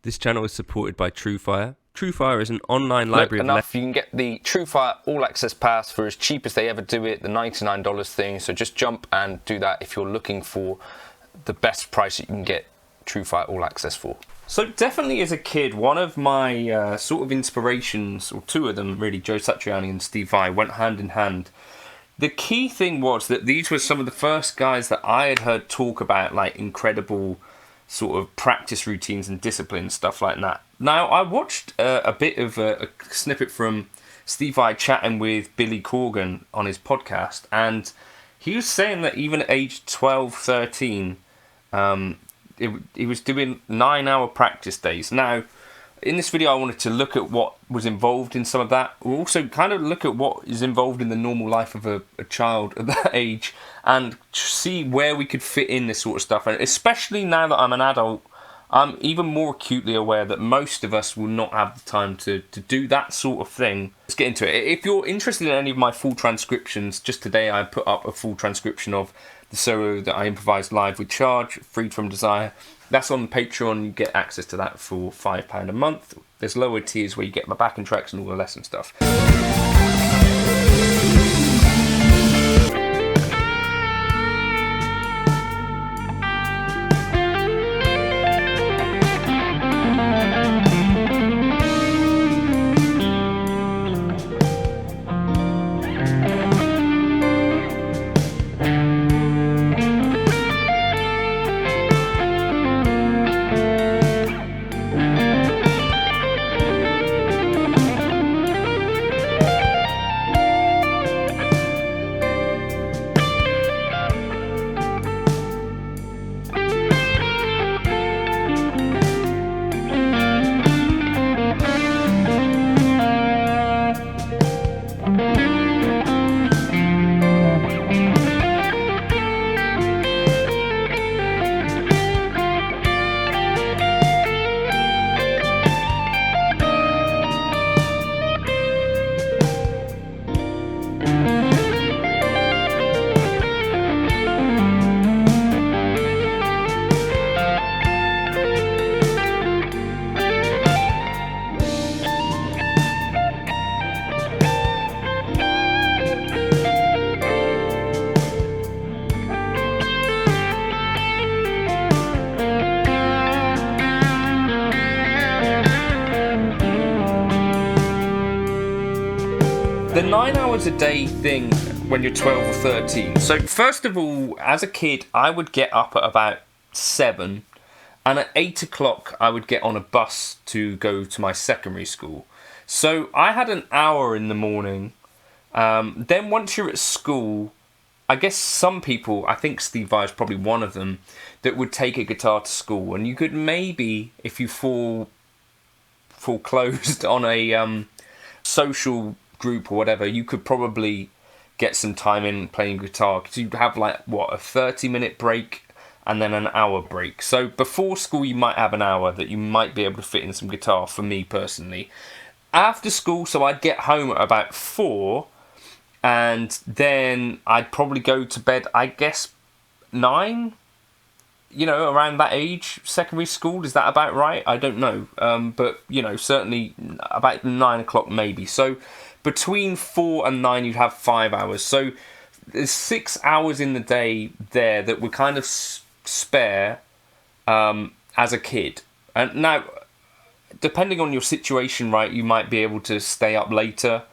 This channel is supported by truefire. Truefire is an online library enough, you can get the truefire all access pass for as cheap as they ever do it, the $99 thing. So just jump and do that if you're looking for the best price that you can get truefire all access for. So definitely as a kid, one of my sort of inspirations, or two of them really, Joe Satriani and Steve Vai, went hand in hand. The key thing was that these were some of the first guys that I had heard talk about like incredible sort of practice routines and discipline, stuff like that. Now, I watched a bit of a snippet from Steve Vai chatting with Billy Corgan on his podcast, and he was saying that even at age 12, 13, he was doing 9-hour practice days. Now, in this video, I wanted to look at what was involved in some of that. We'll also kind of look at what is involved in the normal life of a child at that age and see where we could fit in this sort of stuff. And especially now that I'm an adult, I'm even more acutely aware that most of us will not have the time to do that sort of thing. Let's get into it. If you're interested in any of my full transcriptions, just today I put up a full transcription of the solo that I improvised live with Charge, Freed From Desire. That's on Patreon. You get access to that for £5 a month. There's lower tiers where you get my backing tracks and all the lesson stuff. The 9 hours a day thing when you're 12 or 13. So first of all, as a kid, I would get up at about 7, and at 8 o'clock I would get on a bus to go to my secondary school. So I had an hour in the morning. Then once you're at school, I guess some people, I think Steve Vai is probably one of them, that would take a guitar to school, and you could maybe, if you fall closed on a social group or whatever, you could probably get some time in playing guitar, because you'd have like what, a 30-minute break and then an hour break. So before school you might have an hour that you might be able to fit in some guitar, for me personally. After school, so I'd get home at about 4, and then I'd probably go to bed, I guess 9, you know, around that age. Secondary school, is that about right? I don't know, but you know, certainly about 9 o'clock maybe. So between 4 and 9 you'd have 5 hours. So there's 6 hours in the day there that were kind of spare as a kid. And now, depending on your situation, right, you might be able to stay up later.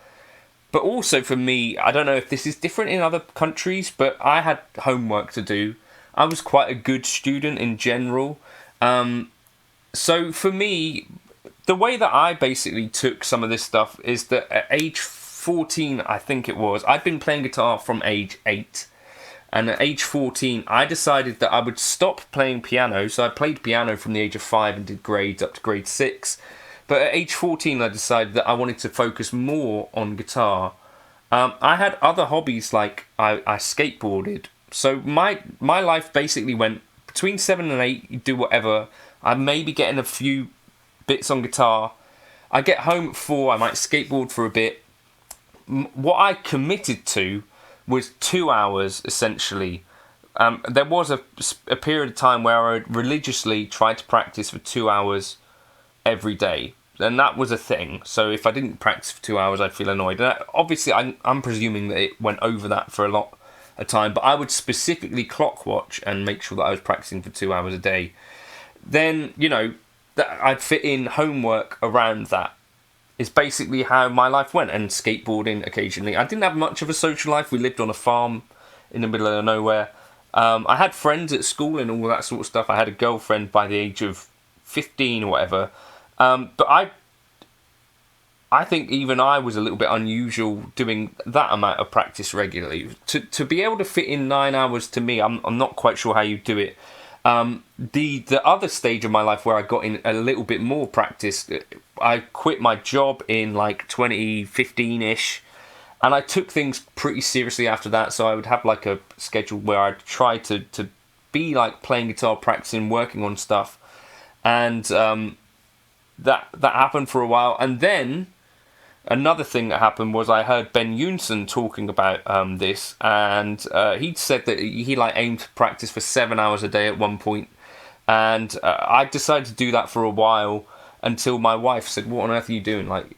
But also for me, I don't know if this is different in other countries, but I had homework to do. I was quite a good student in general. So for me, the way that I basically took some of this stuff is that at age 14, I think it was, I'd been playing guitar from age 8. And at age 14, I decided that I would stop playing piano. So I played piano from the age of 5 and did grades up to grade 6. But at age 14, I decided that I wanted to focus more on guitar. I had other hobbies, like I skateboarded. So my life basically went between 7 and 8, you do whatever. I'm maybe getting a few bits on guitar. I get home at 4, I might skateboard for a bit. What I committed to was 2 hours, essentially. There was a period of time where I religiously tried to practice for 2 hours every day. And that was a thing. So if I didn't practice for 2 hours, I'd feel annoyed. And obviously, I'm presuming that it went over that for a lot of time. But I would specifically clock watch and make sure that I was practicing for 2 hours a day. Then, you know, that I'd fit in homework around that. Is basically how my life went. And skateboarding occasionally. I didn't have much of a social life. We lived on a farm in the middle of nowhere. I had friends at school and all that sort of stuff. I had a girlfriend by the age of 15 or whatever. But I think even I was a little bit unusual doing that amount of practice regularly. To be able to fit in 9 hours, to me, I'm not quite sure how you do it. The other stage of my life where I got in a little bit more practice, I quit my job in like 2015-ish, and I took things pretty seriously after that. So I would have like a schedule where I'd try to be like playing guitar, practicing, working on stuff, and that happened for a while. And then another thing that happened was I heard Ben Eunson talking about this, and he'd said that he like aimed to practice for 7 hours a day at one point, and I decided to do that for a while until my wife said, "What on earth are you doing?" Like,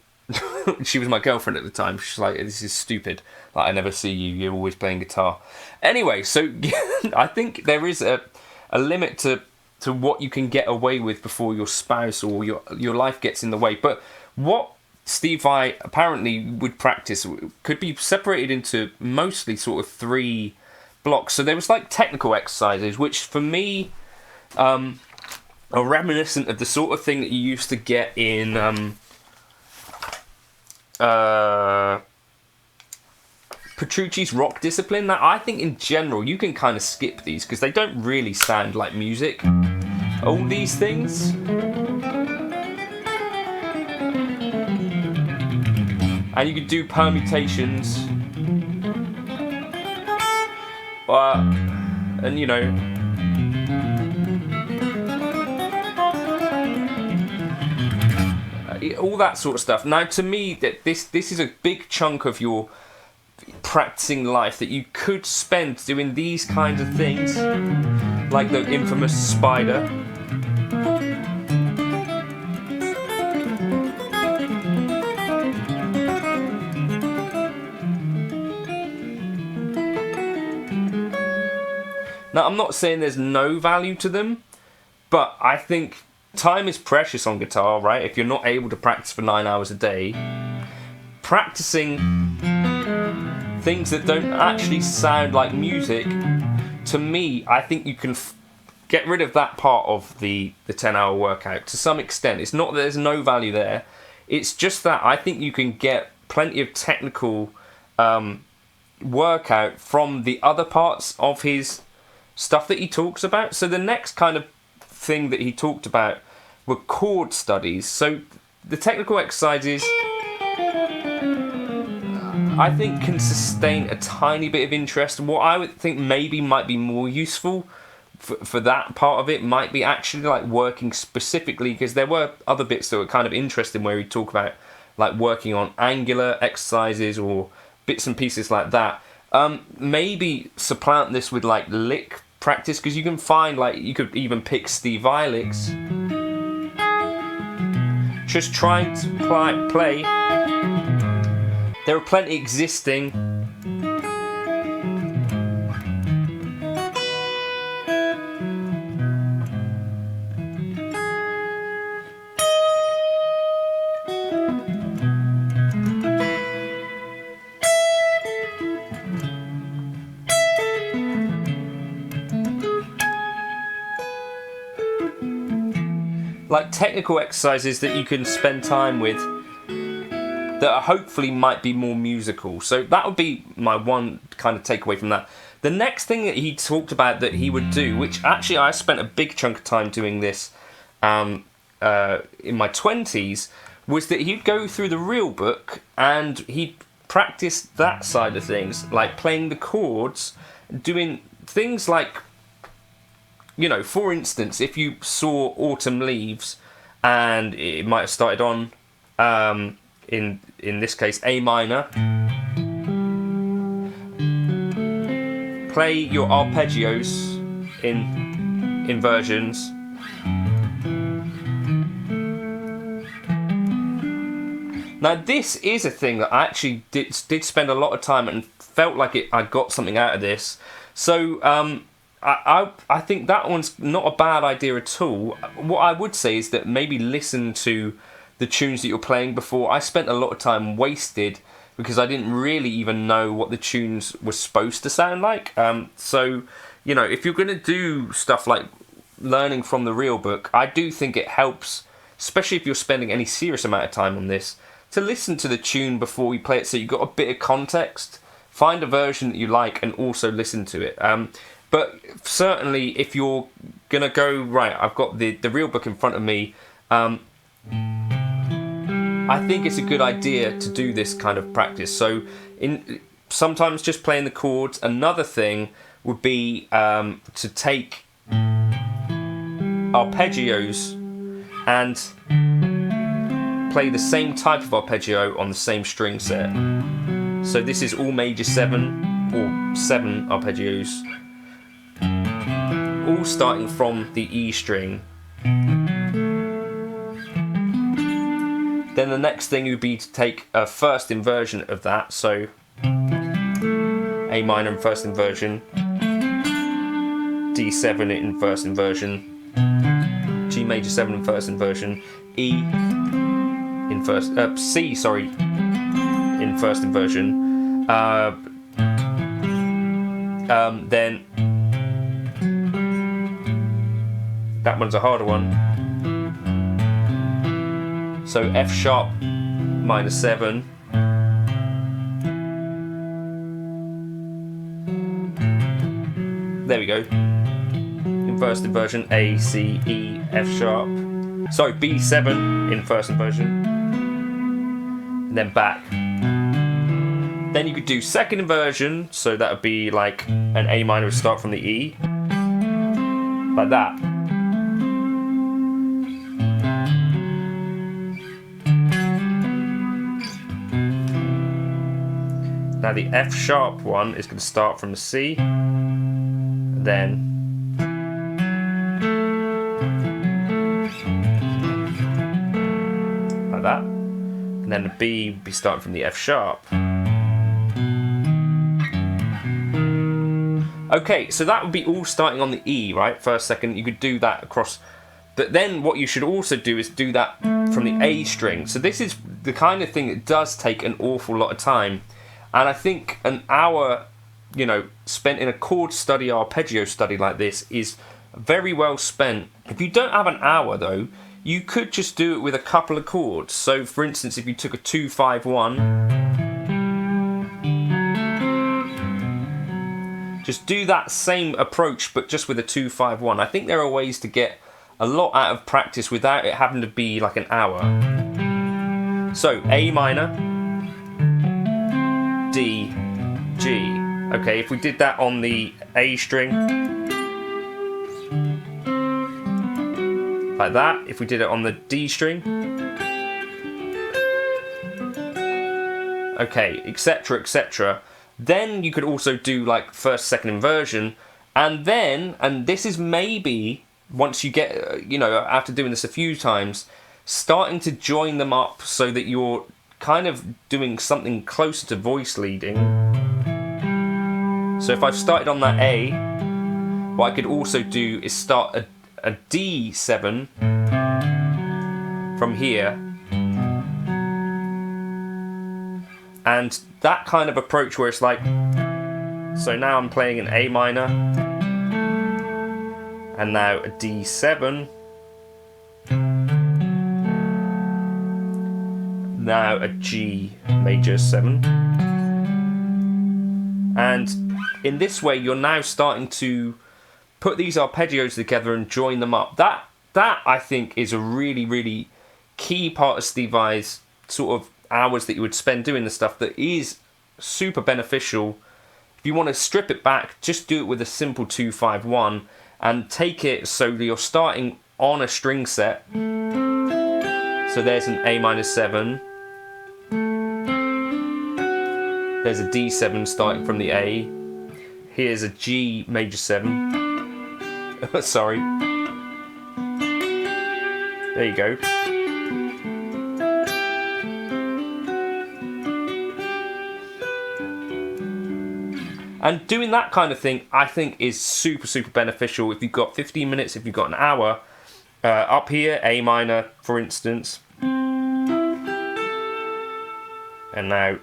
she was my girlfriend at the time. She's like, "This is stupid. Like, I never see you. You're always playing guitar." Anyway, so I think there is a limit to what you can get away with before your spouse or your life gets in the way. But what Steve Vai apparently would practice could be separated into mostly sort of 3 blocks. So there was like technical exercises, which for me are reminiscent of the sort of thing that you used to get in Petrucci's rock discipline. That I think in general you can kind of skip these because they don't really sound like music. All these things. And you could do permutations. And you know. All that sort of stuff. Now, to me, that this is a big chunk of your practicing life that you could spend doing these kinds of things, like the infamous spider. Now, I'm not saying there's no value to them, but I think time is precious on guitar, right? If you're not able to practice for 9 hours a day, practicing things that don't actually sound like music, to me, I think you can get rid of that part of the 10-hour workout to some extent. It's not that there's no value there. It's just that I think you can get plenty of technical workout from the other parts of his stuff that he talks about. So the next kind of thing that he talked about were chord studies. So the technical exercises, I think, can sustain a tiny bit of interest. What I would think maybe might be more useful for that part of it might be actually like working specifically, because there were other bits that were kind of interesting where he'd talk about like working on angular exercises or bits and pieces like that. Maybe supplant this with like lick practice, because you can find like you could even pick Steve Vai licks. Just trying to play. There are plenty existing. Like technical exercises that you can spend time with that are hopefully might be more musical. So that would be my one kind of takeaway from that. The next thing that he talked about that he would do, which actually I spent a big chunk of time doing this in my 20s, was that he'd go through the real book and he'd practice that side of things, like playing the chords, doing things like, you know, for instance, if you saw Autumn Leaves and it might have started on in this case A minor, play your arpeggios in inversions, Now this is a thing that I actually did spend a lot of time and felt like I got something out of this. So I think that one's not a bad idea at all. What I would say is that maybe listen to the tunes that you're playing before. I spent a lot of time wasted because I didn't really even know what the tunes were supposed to sound like. So, you know, if you're going to do stuff like learning from the real book, I do think it helps, especially if you're spending any serious amount of time on this, to listen to the tune before you play it so you've got a bit of context. Find a version that you like and also listen to it. But certainly if you're going to go, right, I've got the real book in front of me, I think it's a good idea to do this kind of practice. So sometimes just playing the chords. Another thing would be to take arpeggios and play the same type of arpeggio on the same string set. So this is all major 7 or 7 arpeggios, all starting from the E string. Then the next thing would be to take a first inversion of that, so A minor in first inversion, D7 in first inversion, G major 7 in first inversion, E in first, C, sorry, in first inversion, then that one's a harder one. So F sharp minor 7, there we go, in first inversion, A, C, E, F sharp, sorry, B7 in first inversion, and then back. Then you could do second inversion, so that would be like an A minor would start from the E, like that. Now the F sharp one is going to start from the C, then like that, and then the B would be starting from the F sharp. Okay, so that would be all starting on the E, right? First, second, you could do that across. But then what you should also do is do that from the A string. So this is the kind of thing that does take an awful lot of time. And I think an hour, you know, spent in a chord study, arpeggio study like this is very well spent. If you don't have an hour though, you could just do it with a couple of chords. So for instance, if you took a 2-5-1, just do that same approach but just with a 2-5-1. I think there are ways to get a lot out of practice without it having to be like an hour. So A minor, D, G. Okay, if we did that on the A string, like that. If we did it on the D string, okay, etc, etc. Then you could also do like first, second inversion, and then, and this is maybe once you get, you know, after doing this a few times, starting to join them up so that you're kind of doing something closer to voice leading. So if I've started on that A, what I could also do is start a D7 from here, and that kind of approach where it's like, so now I'm playing an A minor, and now a D7, now a G major 7, and in this way you're now starting to put these arpeggios together and join them up. That I think is a really, really key part of Steve Vai's sort of hours that you would spend doing the stuff that is super beneficial. If you want to strip it back, just do it with a simple 2-5-1 and take it so that you're starting on a string set. So there's an A minor 7, there's a D7 starting from the A, here's a G major 7, sorry, there you go, And doing that kind of thing, I think, is super, super beneficial. If you've got 15 minutes, if you've got an hour, up here, A minor, for instance. And now...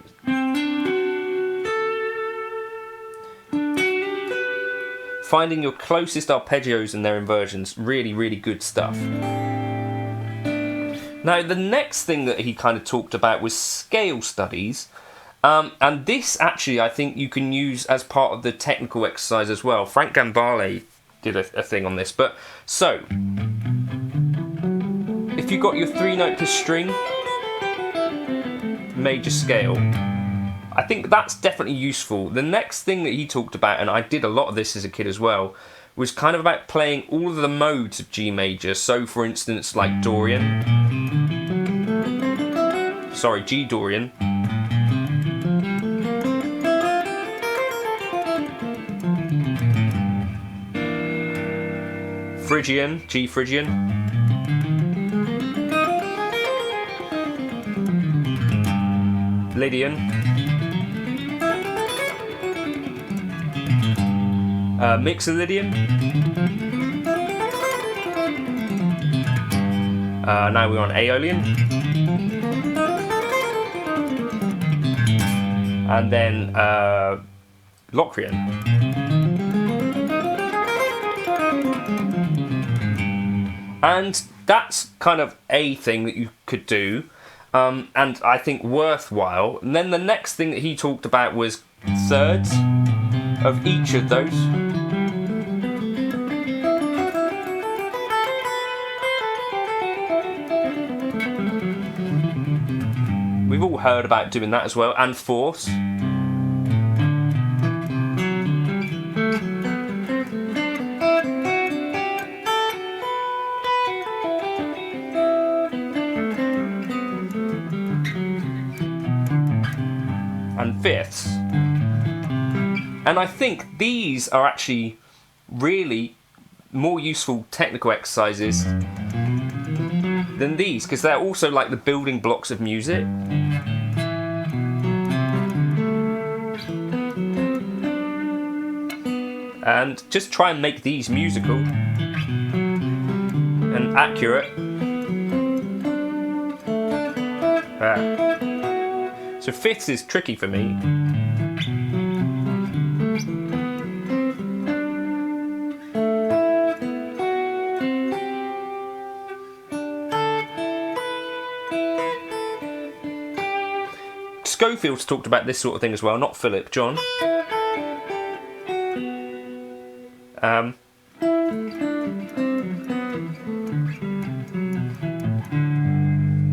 finding your closest arpeggios and their inversions, really, really good stuff. Now, the next thing that he kind of talked about was scale studies. And this, actually, I think you can use as part of the technical exercise as well. Frank Gambale did a thing on this. But, so, if you've got your 3-note per string, major scale, I think that's definitely useful. The next thing that he talked about, and I did a lot of this as a kid as well, was kind of about playing all of the modes of G major. So, for instance, like Dorian. Sorry, G Dorian. Phrygian, G Phrygian. Lydian. Mixolydian. Now we're on Aeolian. And then Locrian. And that's kind of a thing that you could do, and I think worthwhile. And then the next thing that he talked about was thirds of each of those. We've all heard about doing that as well, and fourths. And fifths. And I think these are actually really more useful technical exercises than these, because they're also like the building blocks of music. And just try and make these musical and accurate. So fifths is tricky for me. Schofield's talked about this sort of thing as well, not Philip, John.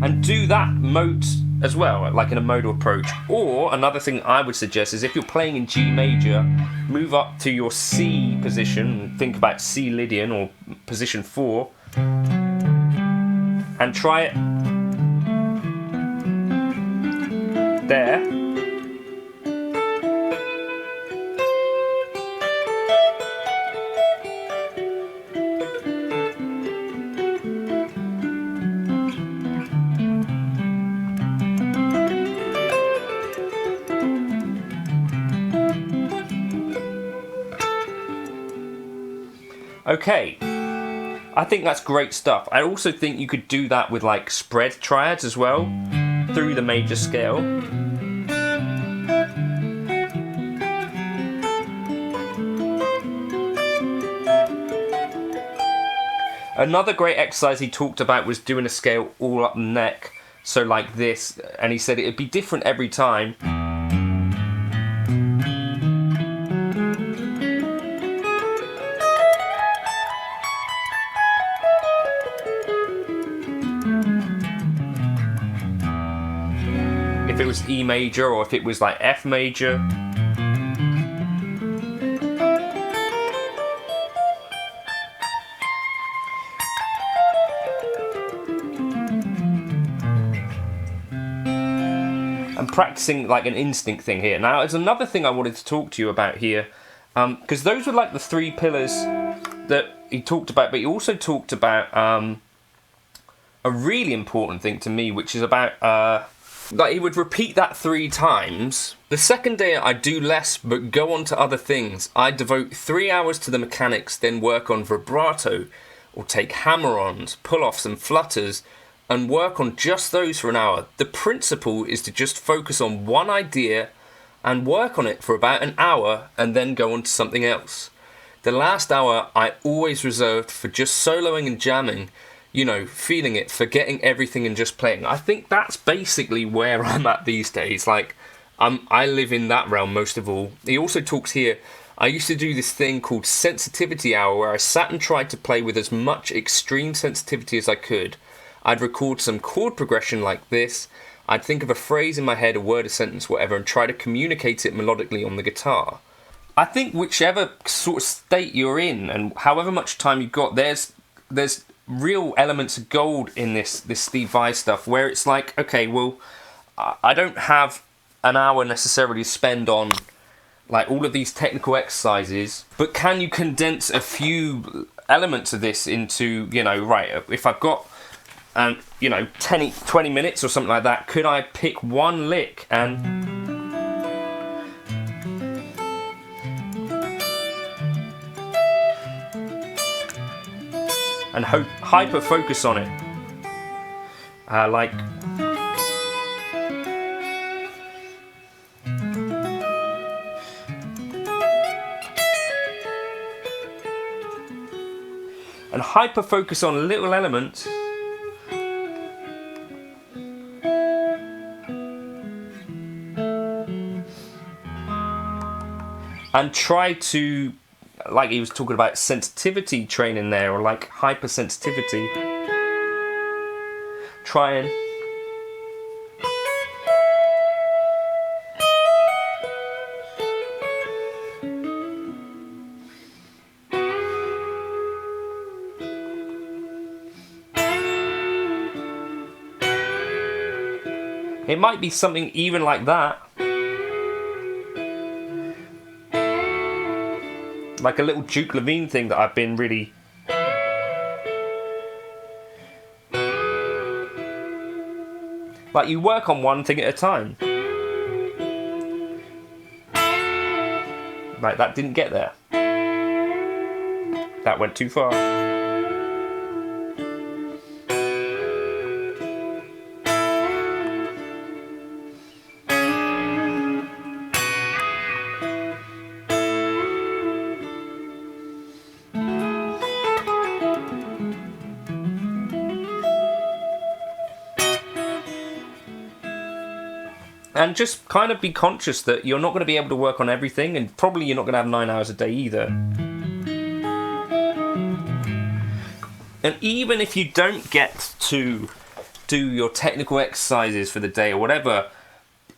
And do that mode as well, like in a modal approach. Or another thing I would suggest is if you're playing in G major, move up to your C position, think about C Lydian or position 4, and try it there. Okay, I think that's great stuff. I also think you could do that with like spread triads as well, through the major scale. Another great exercise he talked about was doing a scale all up the neck, so like this, and he said it'd be different every time. If it was E major or if it was like F major. And practicing like an instinct thing here. Now, there's another thing I wanted to talk to you about here, because those were like the 3 pillars that he talked about, but he also talked about a really important thing to me, which is about Like, he would repeat that 3 times. The second day I do less but go on to other things. I devote 3 hours to the mechanics, then work on vibrato, or take hammer-ons, pull-offs and flutters, and work on just those for an hour. The principle is to just focus on one idea and work on it for about an hour and then go on to something else. The last hour I always reserved for just soloing and jamming, you know, feeling it, forgetting everything and just playing. I think that's basically where I'm at these days. Like, I live in that realm most of all. He also talks here, I used to do this thing called sensitivity hour where I sat and tried to play with as much extreme sensitivity as I could. I'd record some chord progression like this. I'd think of a phrase in my head, a word, a sentence, whatever, and try to communicate it melodically on the guitar. I think whichever sort of state you're in and however much time you've got, there's real elements of gold in this Steve Vai stuff where it's like, okay, well, I don't have an hour necessarily to spend on like all of these technical exercises, but can you condense a few elements of this into, you know, right, if I've got 20 minutes or something like that, could I pick one lick and hyper focus on it, like and hyper focus on little elements and try to, like he was talking about sensitivity training there, or like hypersensitivity. Try and it might be something even like that. Like a little Duke Levine thing that I've been really... Like, you work on one thing at a time. Right, that didn't get there. That went too far. And just kind of be conscious that you're not going to be able to work on everything, and probably you're not going to have 9 hours a day either. And even if you don't get to do your technical exercises for the day or whatever,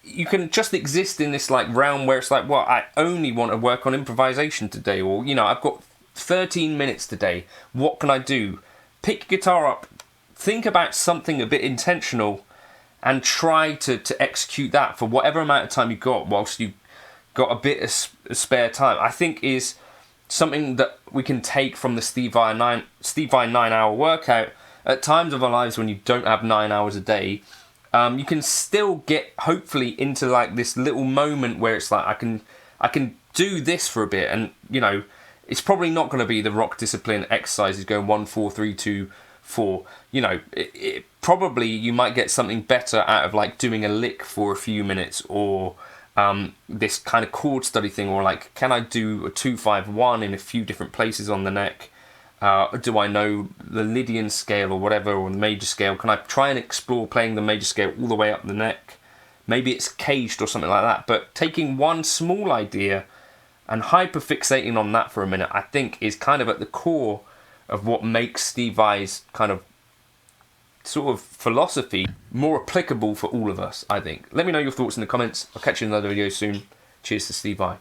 you can just exist in this like realm where it's like, well, I only want to work on improvisation today, or, you know, I've got 13 minutes today. What can I do? Pick your guitar up, think about something a bit intentional, and try to execute that for whatever amount of time you've got whilst you've got a bit of spare time, I think is something that we can take from the Steve Vai 9-hour workout. At times of our lives when you don't have 9 hours a day, you can still get hopefully into like this little moment where it's like, I can do this for a bit, and you know, it's probably not going to be the rock discipline exercises going 1 4 3 2 4. You know, it probably you might get something better out of like doing a lick for a few minutes, or this kind of chord study thing, or like, can I do a 2-5-1 in a few different places on the neck? Do I know the Lydian scale or whatever, or the major scale? Can I try and explore playing the major scale all the way up the neck? Maybe it's caged or something like that. But taking one small idea and hyper fixating on that for a minute, I think is kind of at the core of what makes Steve Vai's kind of sort of philosophy more applicable for all of us, I think. Let me know your thoughts in the comments. I'll catch you in another video soon. Cheers to Steve Vai.